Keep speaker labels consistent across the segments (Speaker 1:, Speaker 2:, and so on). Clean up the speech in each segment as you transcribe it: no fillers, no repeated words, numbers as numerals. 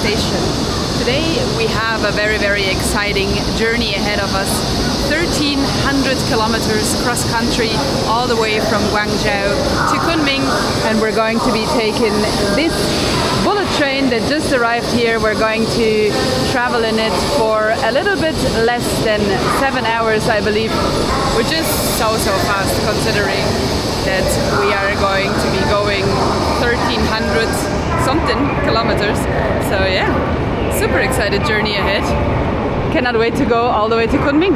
Speaker 1: station. Today we have a very, very exciting journey ahead of us. 1,300 kilometers cross country, all the way from Guangzhou to Kunming, and we're going to be taking this bullet train that just arrived here. We're going to travel in it for a little bit less than 7 hours, I believe, which is so fast considering that we are going to be going 1,300 something kilometers. So yeah, super excited journey ahead. Cannot wait to go all the way to Kunming.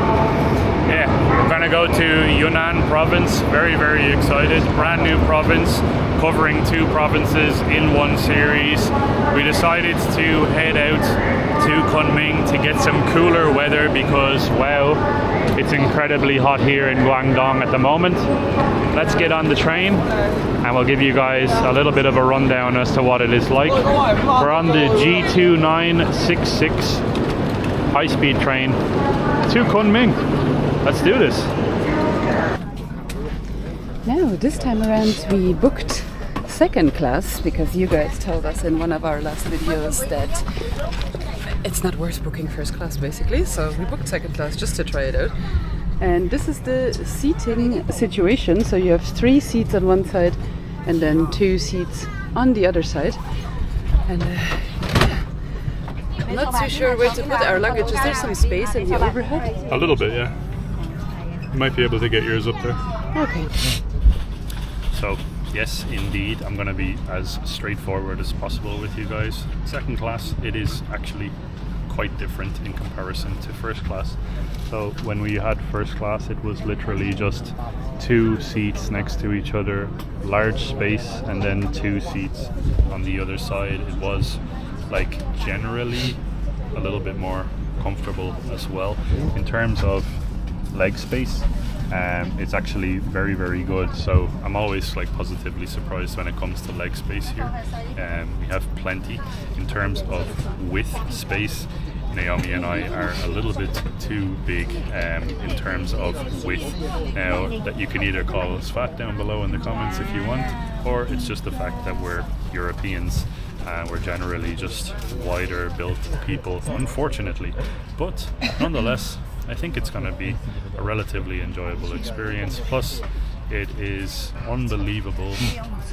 Speaker 2: Yeah, we're gonna go to Yunnan province. Very, very excited. Brand new province, covering 2 provinces in one series. We decided to head out to Kunming to get some cooler weather because, wow, it's incredibly hot here in Guangdong at the moment. Let's get on the train and we'll give you guys a little bit of a rundown as to what it is like. We're on the G2966 high-speed train to Kunming. Let's do this.
Speaker 1: Now, this time around we booked second class because you guys told us in one of our last videos that it's not worth booking first class basically, so we booked second class just to try it out. And this is the seating situation, so you have 3 seats on one side and then 2 seats on the other side. And I'm not too sure where to put our luggage. Is there some space in the overhead?
Speaker 2: A little bit, yeah. You might be able to get yours up there.
Speaker 1: Okay.
Speaker 2: So, yes, indeed, I'm going to be as straightforward as possible with you guys. Second class, it is actually quite different in comparison to first class. So when we had first class, it was literally just 2 seats next to each other, large space, and then 2 seats on the other side. It was like generally a little bit more comfortable as well. In terms of leg space, it's actually very, very good. So I'm always like positively surprised when it comes to leg space here. We have plenty. In terms of width space, Naomi and I are a little bit too big in terms of width. Now, that you can either call us fat down below in the comments if you want, or it's just the fact that we're Europeans. We're generally just wider built people, unfortunately. But nonetheless, I think it's going to be a relatively enjoyable experience. Plus, it is unbelievable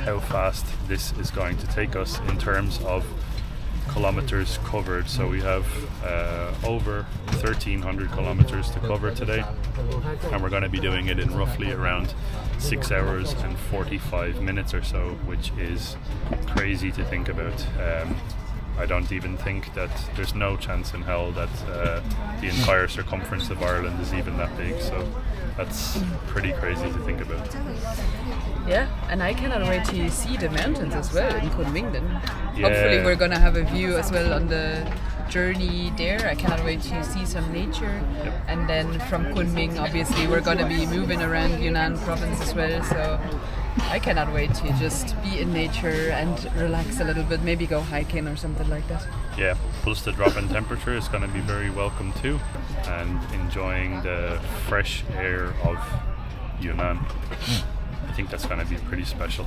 Speaker 2: how fast this is going to take us in terms of kilometers covered. So we have over 1,300 kilometers to cover today, and we're going to be doing it in roughly around 6 hours and 45 minutes or so, which is crazy to think about. I don't even think that there's no chance in hell that the entire circumference of Ireland is even that big, so that's pretty crazy to think about.
Speaker 1: Yeah, and I cannot wait to see the mountains as well in Kunming then.
Speaker 2: Yeah.
Speaker 1: Hopefully we're gonna have a view as well on the journey there. I cannot wait to see some nature.
Speaker 2: Yep.
Speaker 1: And then from Kunming, obviously we're gonna be moving around Yunnan province as well, so I cannot wait to just be in nature and relax a little bit, maybe go hiking or something like that.
Speaker 2: Yeah, plus the drop in temperature is going to be very welcome too, and enjoying the fresh air of Yunnan. I think that's going to be pretty special.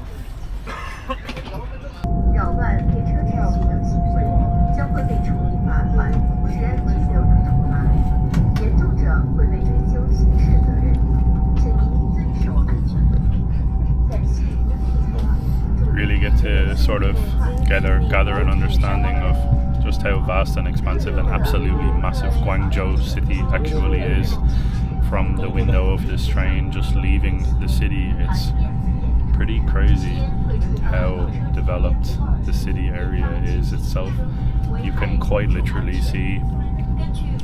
Speaker 2: Really get to sort of gather an understanding of just how vast and expansive and absolutely massive Guangzhou city actually is. From the window of this train, just leaving the city, it's pretty crazy how developed the city area is itself. You can quite literally see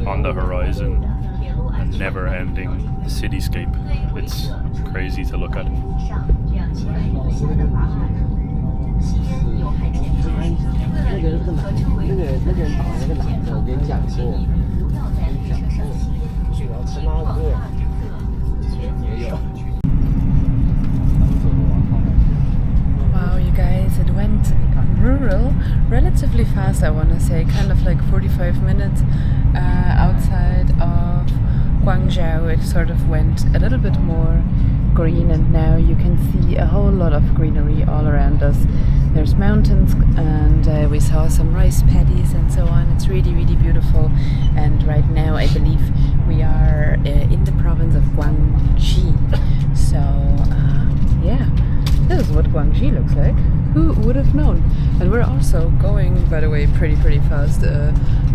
Speaker 2: on the horizon a never-ending cityscape. It's crazy to look at.
Speaker 1: Wow, you guys, it went rural relatively fast, I want to say, kind of like 45 minutes outside of Guangzhou. It sort of went a little bit more green, and now you can see a whole lot of greenery all around us. there's mountains, and we saw some rice paddies and so on. It's really, really beautiful. And right now, I believe we are in the province of Guangzhou. So, yeah, this is what Guangzhou looks like. Who would have known? And we're also going, by the way, pretty fast.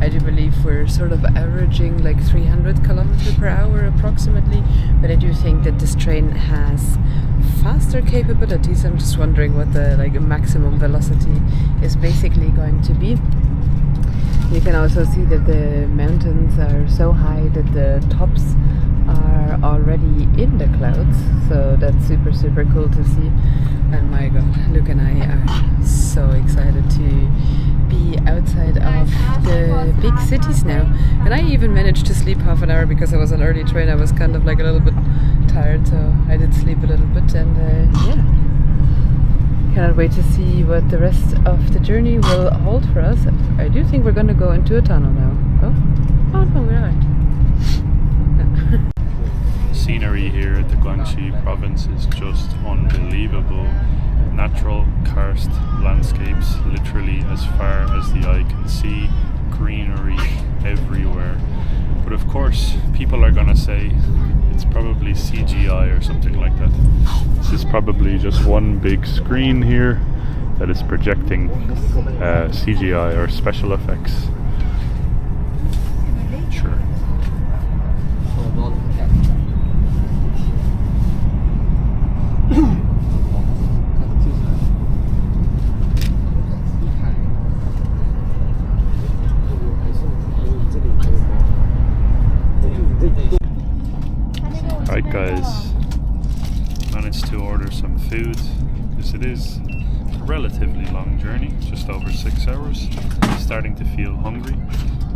Speaker 1: I do believe we're sort of averaging like 300 kilometers per hour approximately. But I do think that this train has faster capabilities. I'm just wondering what the maximum velocity is basically going to be. You can also see that the mountains are so high that the tops are already in the clouds, so that's super cool to see. And my god, Luke and I are so excited to be outside of the big cities now. And I even managed to sleep half an hour because I was an early train. I was kind of like a little bit tired, so I did sleep a little bit. And yeah, cannot wait to see what the rest of the journey will hold for us. I do think we're going to go into a tunnel now. Oh no, we're not.
Speaker 2: Scenery here at the Guangxi province is just unbelievable. Natural karst landscapes literally as far as the eye can see, greenery everywhere. But of course people are gonna say it's probably CGI or something like that. This is probably just one big screen here that is projecting CGI or special effects. Sure. Alright guys, managed to order some food because it is a relatively long journey, just over 6 hours. Starting to feel hungry.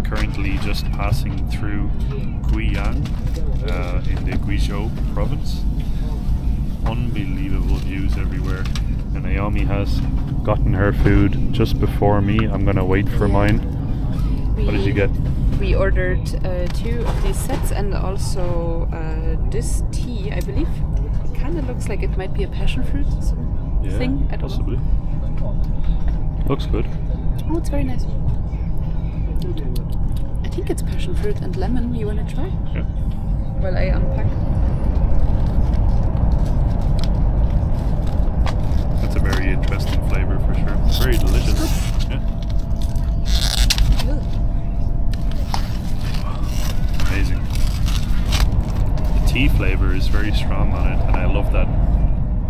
Speaker 2: Currently just passing through Guiyang in the Guizhou province. Unbelievable views everywhere, and Naomi has gotten her food just before me. I'm gonna wait for mine. What did you get?
Speaker 1: We ordered 2 of these sets and also this tea, I believe. It kind of looks like it might be a passion fruit thing. I don't
Speaker 2: possibly know. Looks good.
Speaker 1: Oh, it's very nice. I think it's passion fruit and lemon. You want to try?
Speaker 2: Yeah.
Speaker 1: Well, I unpack.
Speaker 2: That's a very interesting flavor for sure. Very delicious. Yeah. Amazing. The tea flavor is very strong on it, and I love that.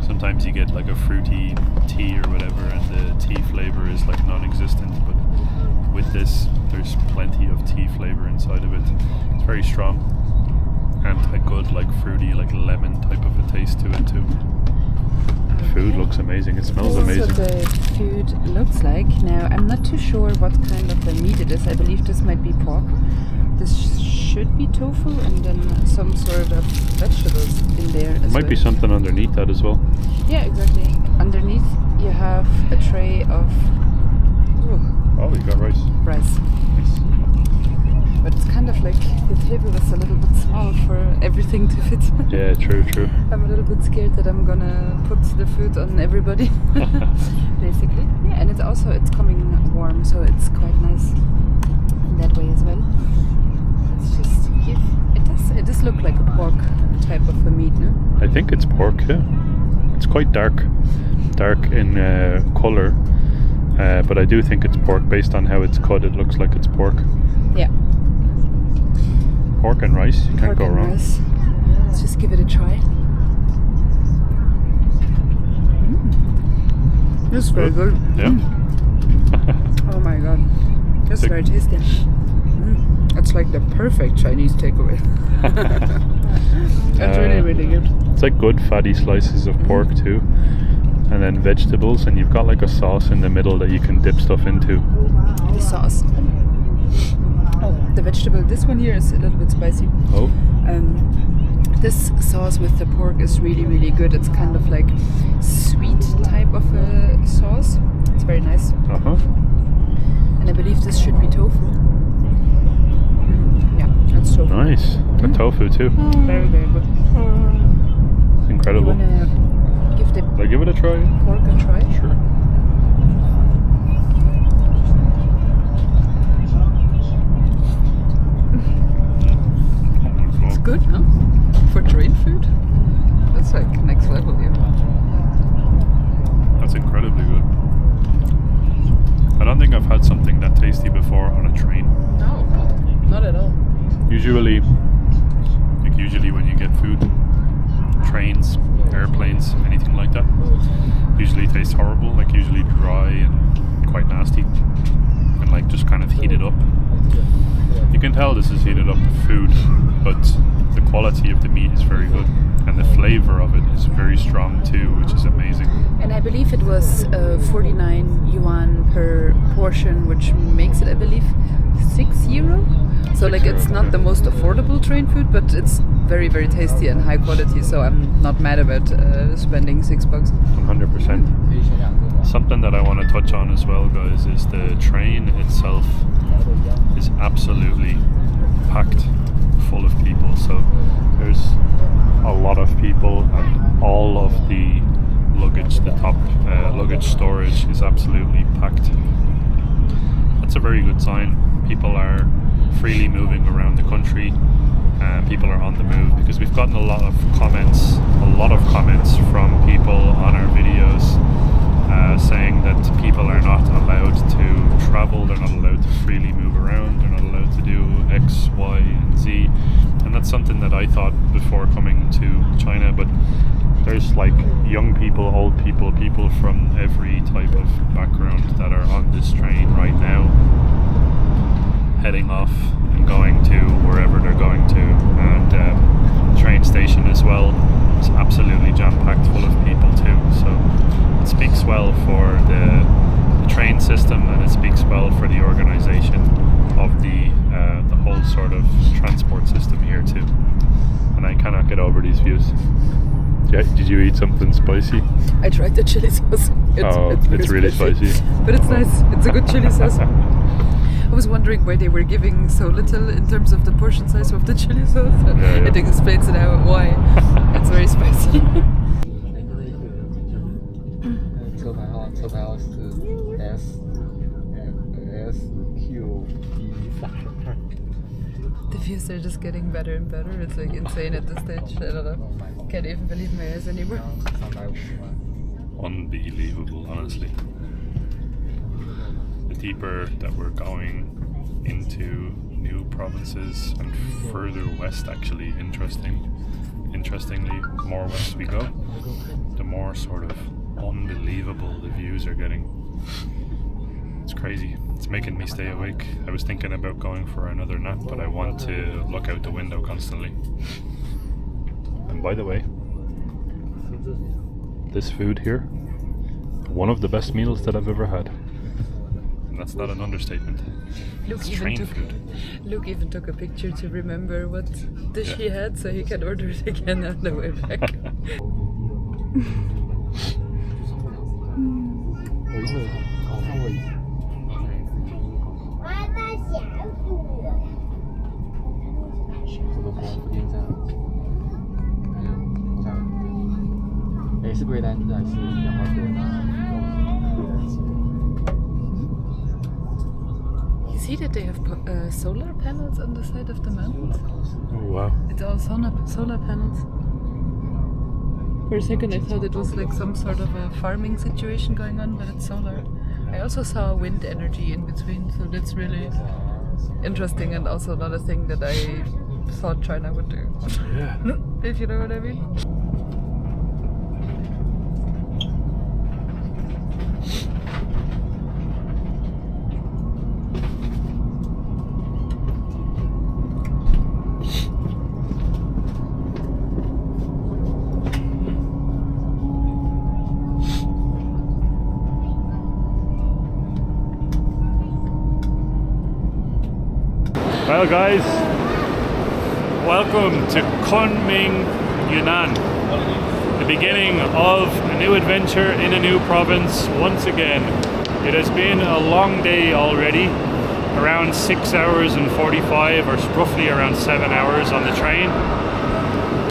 Speaker 2: Sometimes you get like a fruity tea or whatever, and the tea flavor is like non-existent, but with this there's plenty of tea flavor inside of it. It's very strong and a good like fruity, like lemon type of a taste to it too. The food looks amazing. It smells amazing.
Speaker 1: That's what the food looks like. Now I'm not too sure what kind of the meat it is. I believe this might be pork. This should be tofu, and then some sort of vegetables in there as
Speaker 2: Might be something underneath that as well.
Speaker 1: Yeah, exactly. Underneath you have a tray of
Speaker 2: Oh, you got rice.
Speaker 1: Rice.
Speaker 2: Nice.
Speaker 1: But it's kind of like the table is a little bit small for everything to fit.
Speaker 2: Yeah, true.
Speaker 1: I'm a little bit scared that I'm gonna put the food on everybody. Basically. Yeah, and it's coming warm, so it's quite nice in that way as well. Let's just give it does look like a pork type of a meat, no?
Speaker 2: I think it's pork, yeah. It's quite dark in colour, but I do think it's pork based on how it's cut. It looks like it's pork.
Speaker 1: Yeah.
Speaker 2: Pork and rice, you can't go wrong.
Speaker 1: Rice. Let's just give it a try. This is very good.
Speaker 2: Yeah.
Speaker 1: Oh my god. That's very tasty. It's like the perfect Chinese takeaway. That's really good.
Speaker 2: It's like good fatty slices of pork too. And then vegetables, and you've got like a sauce in the middle that you can dip stuff into.
Speaker 1: The sauce. Oh, the vegetable. This one here is a little bit spicy.
Speaker 2: Oh.
Speaker 1: This sauce with the pork is really good. It's kind of like sweet type of a sauce. It's very nice.
Speaker 2: Uh-huh.
Speaker 1: And I believe this should be tofu. Yeah, that's tofu.
Speaker 2: Nice. The tofu too.
Speaker 1: Very good.
Speaker 2: Incredible.
Speaker 1: You wanna give the
Speaker 2: Will I give it a try?
Speaker 1: pork a try?
Speaker 2: Sure. trains, airplanes, anything like that. Usually tastes horrible, like usually dry and quite nasty, and like just kind of heated up. You can tell this is heated up food, but the quality of the meat is very good, and the flavor of it is very strong too, which is amazing.
Speaker 1: And I believe it was 49 yuan per portion, which makes it, I believe, €6. So like it's not the most affordable train food, but it's very, very tasty and high quality. So I'm not mad about spending $6.
Speaker 2: 100%. Something that I want to touch on as well, guys, is the train itself is absolutely packed full of people. So there's a lot of people, and all of the luggage, the top luggage storage is absolutely packed. That's a very good sign. People are freely moving around the country. People are on the move, because we've gotten a lot of comments from people on our videos saying that people are not allowed to travel, they're not allowed to freely move around, they're not allowed to do X, Y, and Z. And that's something that I thought before coming to China, but there's like young people, old people, people from every type of background that are on this train right now, heading off and going to wherever they're going to. And the train station as well is absolutely jam-packed full of people too. So it speaks well for the train system, and it speaks well for the organisation of the whole sort of transport system here too. And I cannot get over these views. Yeah, did you eat something spicy?
Speaker 1: I tried the chili sauce.
Speaker 2: It's really spicy.
Speaker 1: But it's nice. It's a good chili sauce. I was wondering why they were giving so little in terms of the portion size of the chili sauce.
Speaker 2: Yeah.
Speaker 1: It explains it now why. It's very spicy. The views are just getting better and better. It's like insane at this stage. I don't know. Can't even believe my eyes anymore.
Speaker 2: Unbelievable, honestly. The deeper that we're going into new provinces and further west, actually, interestingly, the more west we go, the more sort of unbelievable the views are getting. It's crazy. It's making me stay awake. I was thinking about going for another nap, but I want to look out the window constantly. And by the way, this food here, one of the best meals that I've ever had. And that's not an understatement. It's train food.
Speaker 1: Luke even took a picture to remember what dish he had, so he can order it again on the way back. You see that they have solar panels on the side of the mountains?
Speaker 2: Oh wow.
Speaker 1: It's all solar panels. For a second I thought it was like some sort of a farming situation going on, but it's solar. I also saw wind energy in between, so that's really interesting, and also another thing that I thought China would do.
Speaker 2: Yeah.
Speaker 1: If you know what I mean.
Speaker 2: Well guys, welcome to Kunming, Yunnan. The beginning of a new adventure in a new province once again. It has been a long day already, around 6 hours and 45, or roughly around 7 hours on the train.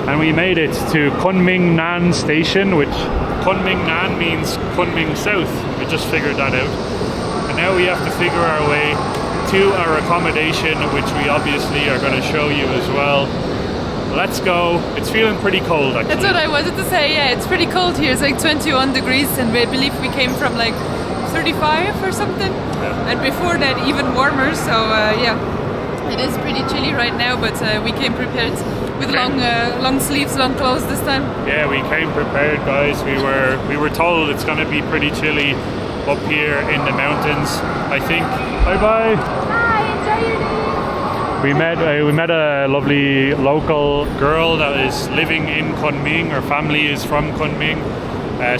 Speaker 2: And we made it to Kunming Nan station, which Kunming Nan means Kunming South. We just figured that out. And now we have to figure our way to our accommodation, which we obviously are going to show you as well. Let's go. It's feeling pretty cold actually.
Speaker 1: That's what I wanted to say, yeah, it's pretty cold here. It's like 21 degrees, and I believe we came from like 35 or something.
Speaker 2: Yeah.
Speaker 1: And before that even warmer, so yeah, it is pretty chilly right now, but we came prepared. with long sleeves, long clothes this time.
Speaker 2: Yeah, we came prepared, guys. We were told it's going to be pretty chilly up here in the mountains. I think. Bye bye.
Speaker 3: Hi, enjoy your day.
Speaker 2: We met a lovely local girl that is living in Kunming. Her family is from Kunming.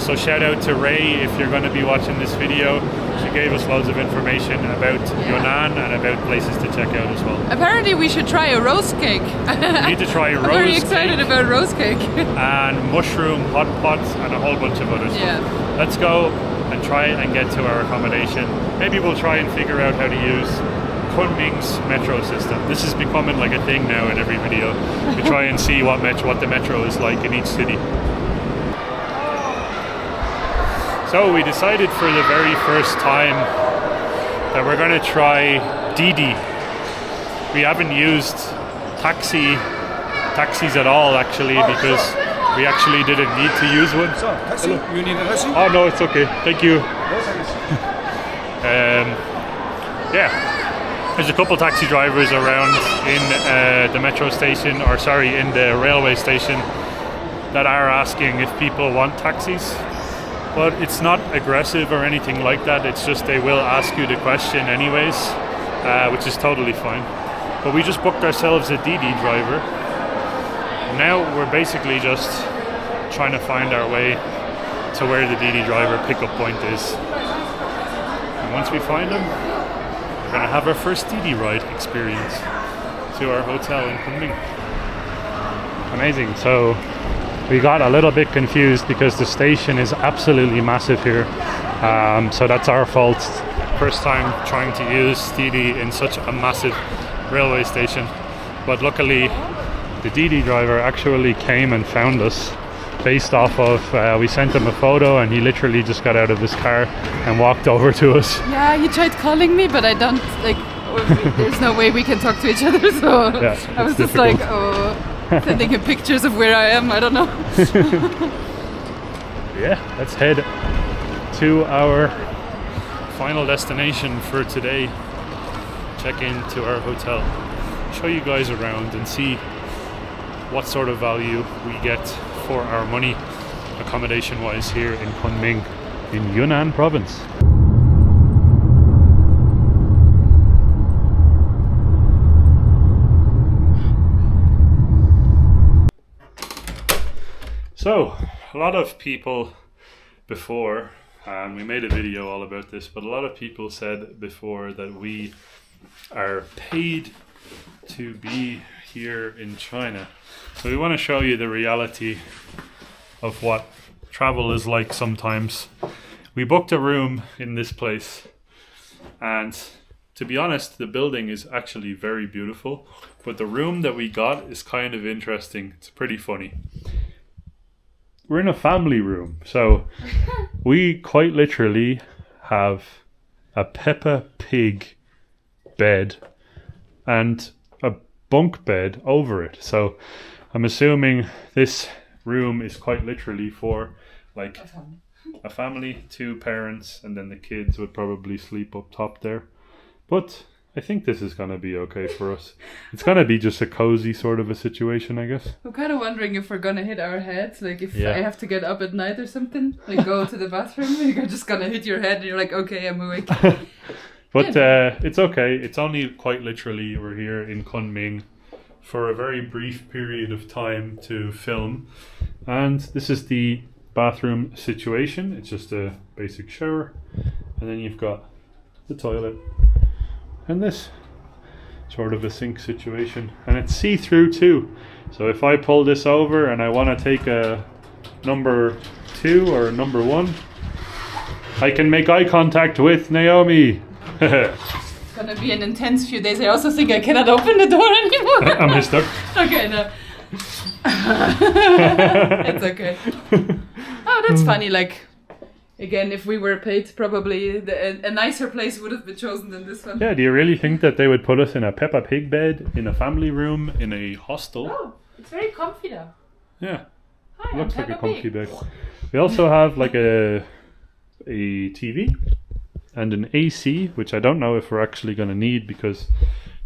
Speaker 2: So shout out to Ray if you're going to be watching this video. She gave us loads of information about Yunnan and about places to check out as well.
Speaker 1: Apparently we should try a rose cake.
Speaker 2: We need to try a rose cake.
Speaker 1: I'm very excited about rose cake.
Speaker 2: And mushroom hot pots and a whole bunch of other stuff.
Speaker 1: Yeah.
Speaker 2: Let's go and try and get to our accommodation. Maybe we'll try and figure out how to use Kunming's metro system. This is becoming like a thing now in every video. We try and see what the metro is like in each city. So we decided for the very first time that we're going to try Didear. We haven't used taxis at all actually, because we actually didn't need to use one.
Speaker 4: So, taxi? You need a taxi?
Speaker 2: Oh no, it's okay. Thank you. Yeah, there's a couple taxi drivers around in the metro station, or sorry, in the railway station, that are asking if people want taxis. But it's not aggressive or anything like that. It's just they will ask you the question anyways, which is totally fine. But we just booked ourselves a Didear driver. Now we're basically just trying to find our way to where the Didear driver pickup point is. And once we find him, we're going to have our first Didear ride experience to our hotel in Kunming. Amazing. So we got a little bit confused because the station is absolutely massive here. So that's our fault. First time trying to use Didear in such a massive railway station. But luckily the Didear driver actually came and found us based off of, we sent him a photo and he literally just got out of his car and walked over to us.
Speaker 1: Yeah, he tried calling me, but I don't, like, there's no way we can talk to each other, so
Speaker 2: Yeah,
Speaker 1: I was just
Speaker 2: difficult.
Speaker 1: like, oh, sending him pictures of where I am, I don't know.
Speaker 2: Yeah, let's head to our final destination for today. Check into our hotel, show you guys around and see what sort of value we get for our money accommodation wise here in Kunming in Yunnan province. So, a lot of people before, and we made a video all about this, but a lot of people said before that we are paid to be here in China. So we want to show you the reality of what travel is like sometimes. We booked a room in this place, and to be honest, the building is actually very beautiful, but the room that we got is kind of interesting. It's pretty funny. We're in a family room, so we quite literally have a Peppa Pig bed and a bunk bed over it. So I'm assuming this room is quite literally for like a family, 2 parents, and then the kids would probably sleep up top there. But I think this is gonna be okay for us. It's gonna be just a cozy sort of a situation, I guess.
Speaker 1: I'm kind of wondering if we're gonna hit our heads, like if
Speaker 2: Yeah.
Speaker 1: I have to get up at night or something, like go to the bathroom, you're just gonna hit your head and you're like, okay, I'm awake.
Speaker 2: But it's okay. It's only quite literally we're here in Kunming for a very brief period of time to film. And this is the bathroom situation. It's just a basic shower. And then you've got the toilet. And this sort of a sink situation. And it's see-through too. So if I pull this over and I want to take a number 2 or number 1, I can make eye contact with Naomi.
Speaker 1: It's gonna be an intense few days. I also think I cannot open the door anymore.
Speaker 2: I'm stuck.
Speaker 1: Okay, no. It's okay. Oh, that's funny. Like, again, if we were paid, probably a nicer place would have been chosen than this one.
Speaker 2: Yeah, do you really think that they would put us in a Peppa Pig bed, in a family room, in a hostel?
Speaker 1: Oh, it's very comfy though.
Speaker 2: Yeah,
Speaker 1: Hi,
Speaker 2: looks
Speaker 1: I'm
Speaker 2: like a
Speaker 1: Peppa
Speaker 2: comfy
Speaker 1: Pig.
Speaker 2: bed. We also have like a TV and an AC, which I don't know if we're actually going to need because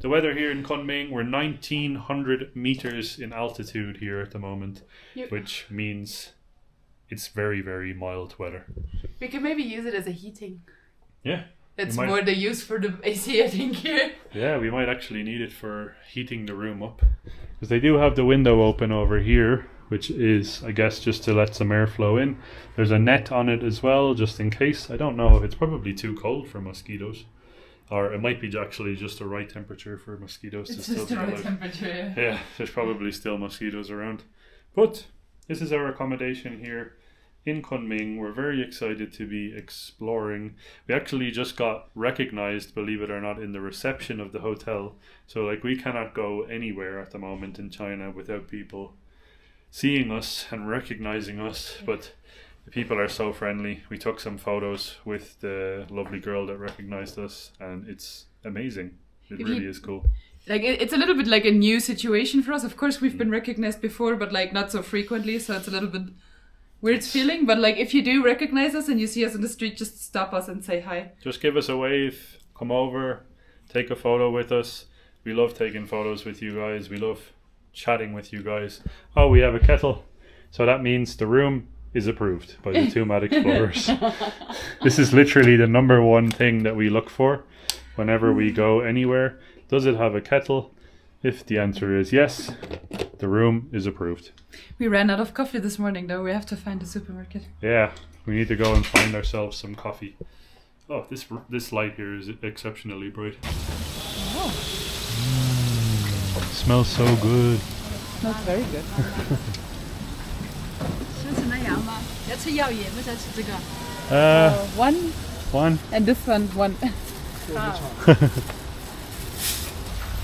Speaker 2: the weather here in Kunming, we're 1900 meters in altitude here at the moment, which means it's very, very mild weather.
Speaker 1: We can maybe use it as a heating.
Speaker 2: Yeah.
Speaker 1: It's more the use for the AC, I think, here.
Speaker 2: Yeah, we might actually need it for heating the room up. Because they do have the window open over here, which is, I guess, just to let some airflow in. There's a net on it as well, just in case. I don't know if it's probably too cold for mosquitoes. Or it might be actually just the right temperature for mosquitoes to still be alive. It's just the right temperature, yeah. There's probably still mosquitoes around. But this is our accommodation here in Kunming. We're very excited to be exploring. We actually just got recognized, believe it or not, in the reception of the hotel. So like we cannot go anywhere at the moment in China without people seeing us and recognizing us, but the people are so friendly. We took some photos with the lovely girl that recognized us, and it's amazing. It really is cool.
Speaker 1: Like it's a little bit like a new situation for us. Of course, we've been recognized before, but like not so frequently, so it's a little bit weird feeling. But like if you do recognize us and you see us on the street, just stop us and say hi.
Speaker 2: Just give us a wave, come over, take a photo with us. We love taking photos with you guys. We love chatting with you guys. Oh, we have a kettle. So that means the room is approved by the two Mad Explorers. This is literally the number one thing that we look for whenever we go anywhere. Does it have a kettle? If the answer is yes, the room is approved.
Speaker 1: We ran out of coffee this morning though. We have to find a supermarket.
Speaker 2: Yeah, we need to go and find ourselves some coffee. Oh, this light here is exceptionally bright.
Speaker 1: Oh.
Speaker 2: Smells so good.
Speaker 1: Smells very good. One. And this one.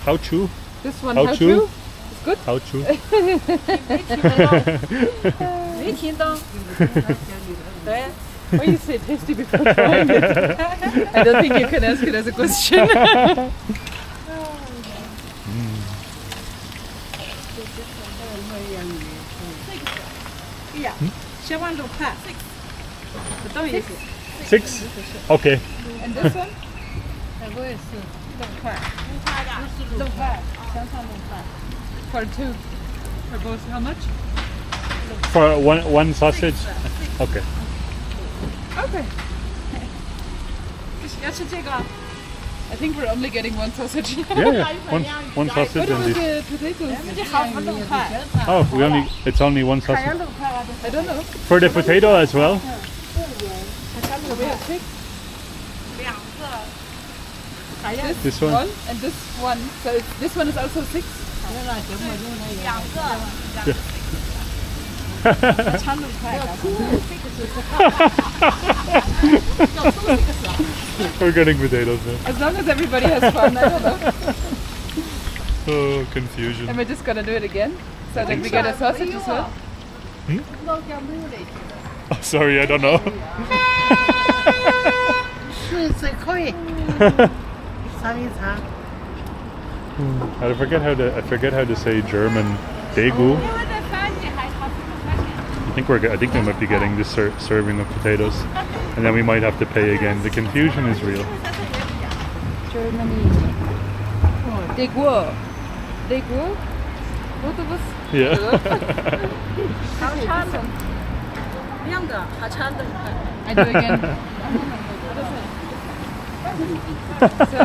Speaker 2: How chu?
Speaker 1: This one, how chu? It's good.
Speaker 2: How chu?
Speaker 1: Why you say tasty before trying it? I don't think you can ask it as a question.
Speaker 2: Six? Okay.
Speaker 1: And this one? For two. For both, how much?
Speaker 2: For one sausage? Okay.
Speaker 1: Okay. I think we're only getting one sausage.
Speaker 2: Yeah. One sausage
Speaker 1: what
Speaker 2: and
Speaker 1: the potatoes?
Speaker 2: Oh, it's only one sausage.
Speaker 1: I don't know.
Speaker 2: For the potato as well?
Speaker 1: So we have 6.
Speaker 2: This one?
Speaker 1: And this one. So this one is also 6.
Speaker 2: We're getting potatoes now.
Speaker 1: As long as everybody has fun, I don't know.
Speaker 2: Oh, confusion.
Speaker 1: Am I just gonna do it again? So that we get a sausage as well?
Speaker 2: Oh, sorry, I don't know. I forget how to say German. Daegu. I think we might be getting this serving of potatoes, and then we might have to pay again. The confusion is real.
Speaker 1: Germany. Daegu. Daegu. Both of us.
Speaker 2: Yeah.
Speaker 1: I do again. So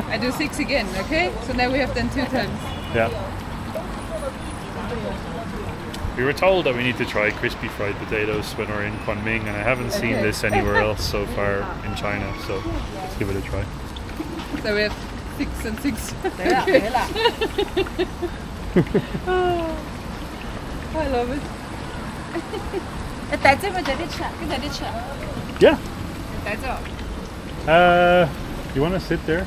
Speaker 1: I do 6 again, okay? So now we have done 2 times.
Speaker 2: Yeah. We were told that we need to try crispy fried potatoes when we're in Kunming, and I haven't seen this anywhere else so far in China, so let's give it a try.
Speaker 1: So we have 6 and 6. Oh, I love it.
Speaker 2: Yeah. You want to sit there?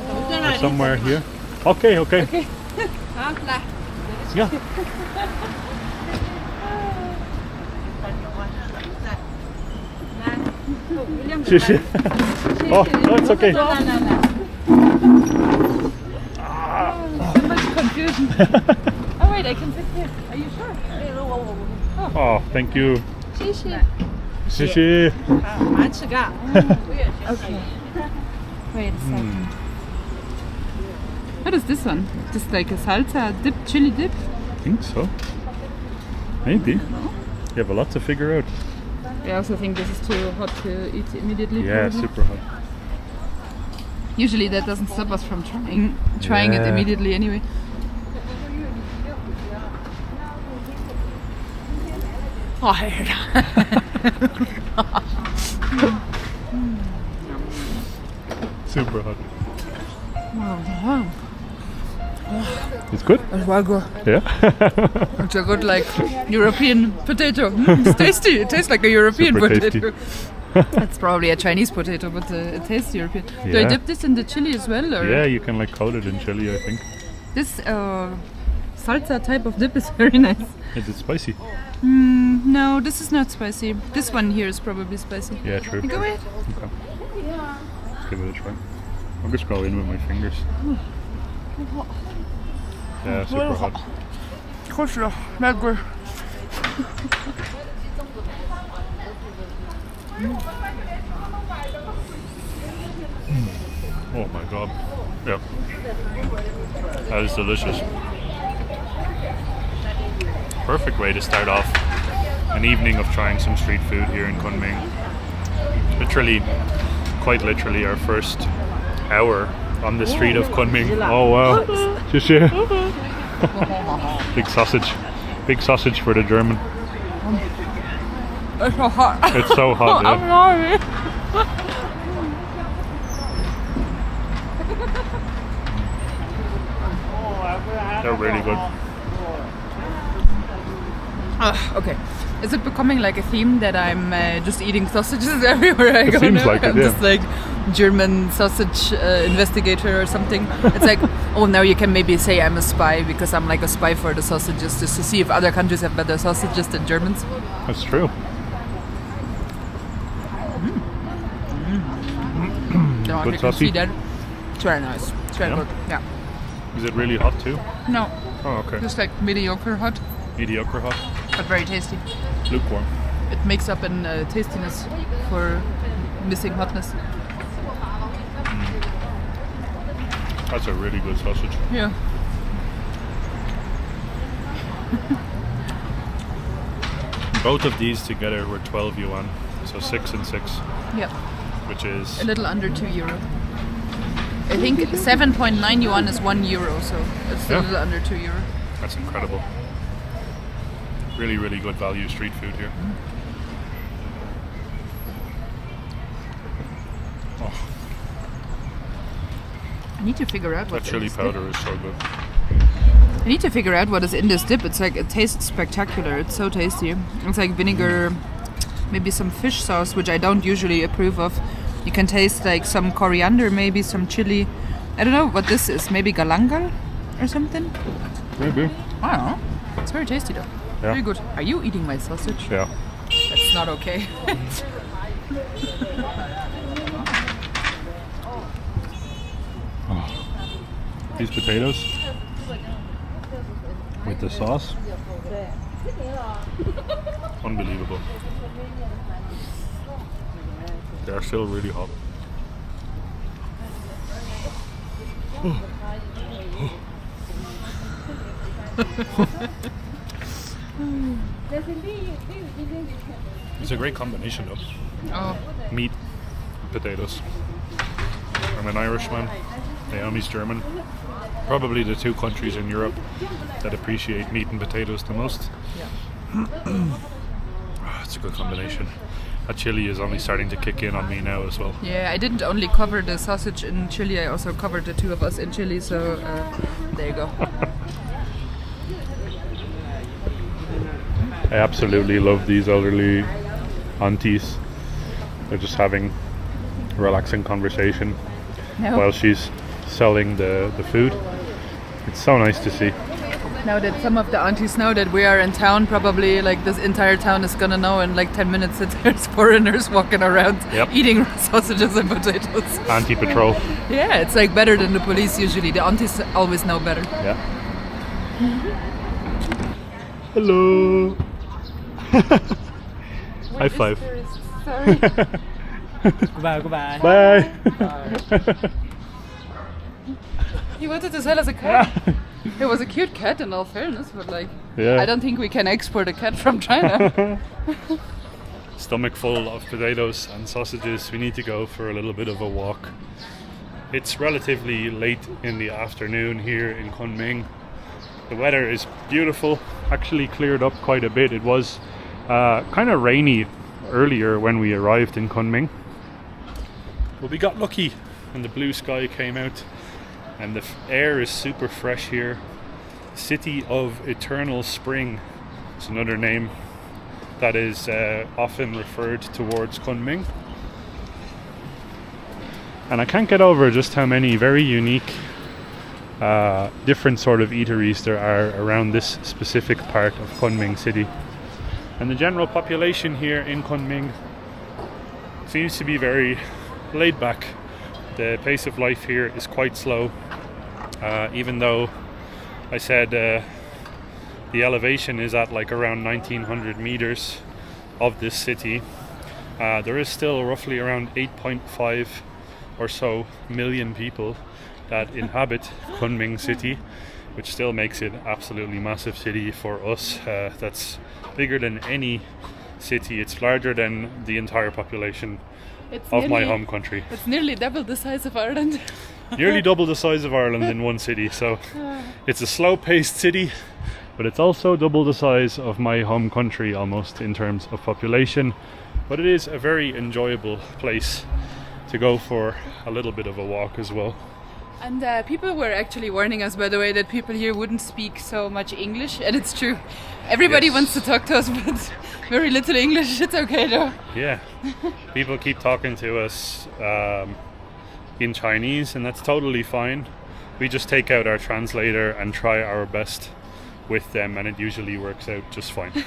Speaker 2: Or somewhere here? Okay. Yeah. Oh, no, it's okay.
Speaker 1: So much confusion. Oh wait, I can sit here. Are you sure?
Speaker 2: Oh, thank you.
Speaker 3: 谢谢。
Speaker 2: Shishi.
Speaker 1: Okay. Wait a second. What is this one? Just like a salsa dip, chili dip?
Speaker 2: I think so. Maybe. You have a lot to figure out.
Speaker 1: I also think this is too hot to eat immediately.
Speaker 2: Yeah,
Speaker 1: probably.
Speaker 2: super hot.
Speaker 1: Usually that doesn't stop us from trying it immediately anyway. Oh,
Speaker 2: super hot. It's good?
Speaker 1: It's well good.
Speaker 2: Yeah?
Speaker 1: It's a good like European potato. It's tasty. It tastes like a European
Speaker 2: Super
Speaker 1: potato. It's probably a Chinese potato, but it tastes European.
Speaker 2: Yeah.
Speaker 1: Do I dip this in the chili as well? Or?
Speaker 2: Yeah, you can like coat it in chili, I think.
Speaker 1: This salsa type of dip is very nice.
Speaker 2: Is it spicy?
Speaker 1: No, this is not spicy. This one here is probably spicy.
Speaker 2: Yeah, true.
Speaker 1: Go ahead.
Speaker 2: Okay. Let's give it a try. I'll just go in with my fingers. Yeah, super hot. Oh my god. Yeah. That is delicious. Perfect way to start off an evening of trying some street food here in Kunming. Literally, quite literally, our first hour on the street of Kunming. Oh wow. Just yeah. Big sausage. Big sausage for the German.
Speaker 1: It's so hot.
Speaker 2: It's so hot, yeah.
Speaker 1: I'm sorry.
Speaker 2: They're really good.
Speaker 1: Okay. Is it becoming like a theme that I'm just eating sausages everywhere I go?
Speaker 2: Seems
Speaker 1: now?
Speaker 2: like it,
Speaker 1: I'm
Speaker 2: yeah.
Speaker 1: just like German sausage investigator or something. It's like, oh, now you can maybe say I'm a spy because I'm like a spy for the sausages, just to see if other countries have better sausages than Germans.
Speaker 2: That's true.
Speaker 1: No,
Speaker 2: Good
Speaker 1: you can
Speaker 2: saucy?
Speaker 1: see that. It's very nice. It's very
Speaker 2: Yeah?
Speaker 1: good. Yeah.
Speaker 2: Is it really hot too?
Speaker 1: No,
Speaker 2: Oh, okay.
Speaker 1: just like mediocre hot,
Speaker 2: Mediocre hot.
Speaker 1: but very tasty.
Speaker 2: Lukewarm.
Speaker 1: It makes up in tastiness for missing hotness.
Speaker 2: That's a really good sausage.
Speaker 1: Yeah.
Speaker 2: Both of these together were 12 yuan, so 6 and 6,
Speaker 1: Yeah.
Speaker 2: which is
Speaker 1: A little under €2. I think 7.9 yuan is €1, so it's
Speaker 2: Yeah.
Speaker 1: a little under €2.
Speaker 2: that's incredible. Really, really good value street food here. Oh,
Speaker 1: I need to figure out
Speaker 2: that
Speaker 1: what's in
Speaker 2: chili
Speaker 1: this dip.
Speaker 2: powder is so good.
Speaker 1: I need to figure out what is in this dip. It's like, it tastes spectacular. It's so tasty. It's like vinegar, maybe some fish sauce, which I don't usually approve of. You can taste like some coriander, maybe some chili. I don't know what this is. Maybe galangal or something?
Speaker 2: Maybe.
Speaker 1: I don't know. It's very tasty though.
Speaker 2: Yeah.
Speaker 1: Very good. Are you eating my sausage?
Speaker 2: Yeah.
Speaker 1: That's not okay.
Speaker 2: These potatoes with the sauce. Unbelievable. They're still really hot. It's a great combination though.
Speaker 1: Oh,
Speaker 2: Meat, potatoes. I'm an Irishman, Naomi's German. Probably the two countries in Europe that appreciate meat and potatoes the most.
Speaker 1: yeah.
Speaker 2: It's a good combination. That chili is only starting to kick in on me now as well.
Speaker 1: Yeah, I didn't only cover the sausage in chili, I also covered the two of us in chili, so there you go.
Speaker 2: I absolutely love these elderly aunties. They're just having a relaxing conversation
Speaker 1: Now,
Speaker 2: while she's selling the food. It's so nice to see.
Speaker 1: now that some of the aunties know that we are in town, probably like this entire town is gonna know in like 10 minutes that there's foreigners walking around
Speaker 2: Yep.
Speaker 1: eating sausages and potatoes.
Speaker 2: Anti-patrol.
Speaker 1: Yeah, it's like better than the police usually. The aunties always know better.
Speaker 2: Yeah. Hello. High five.
Speaker 1: Sorry.
Speaker 4: Goodbye, goodbye.
Speaker 2: Bye.
Speaker 1: He wanted to sell us a cat. It was a cute cat in all fairness, but like, I don't think we can export a cat from China.
Speaker 2: Stomach full of potatoes and sausages. We need to go for a little bit of a walk. It's relatively late in the afternoon here in Kunming. The weather is beautiful, actually cleared up quite a bit. It was kind of rainy earlier when we arrived in Kunming, but we got lucky and the blue sky came out and the air is super fresh here. City of Eternal Spring is another name that is often referred towards Kunming. And I can't get over just how many very unique different sort of eateries there are around this specific part of Kunming city. And the general population here in Kunming seems to be very laid back. The pace of life here is quite slow, even though I said the elevation is at like around 1900 meters of this city. There is still roughly around 8.5 or so million people that inhabit Kunming city, which still makes it absolutely massive city for us. That's bigger than any city. It's larger than the entire population of my home country.
Speaker 1: It's nearly double the size of Ireland.
Speaker 2: Nearly double the size of Ireland in one city. So it's a slow-paced city, but it's also double the size of my home country almost in terms of population. But it is a very enjoyable place to go for a little bit of a walk as well.
Speaker 1: And people were actually warning us, by the way, that people here wouldn't speak so much English, and it's true. Everybody wants to talk to us, but very little English. It's okay though.
Speaker 2: Yeah, people keep talking to us in Chinese, and that's totally fine. We just take out our translator and try our best with them, and it usually works out just fine.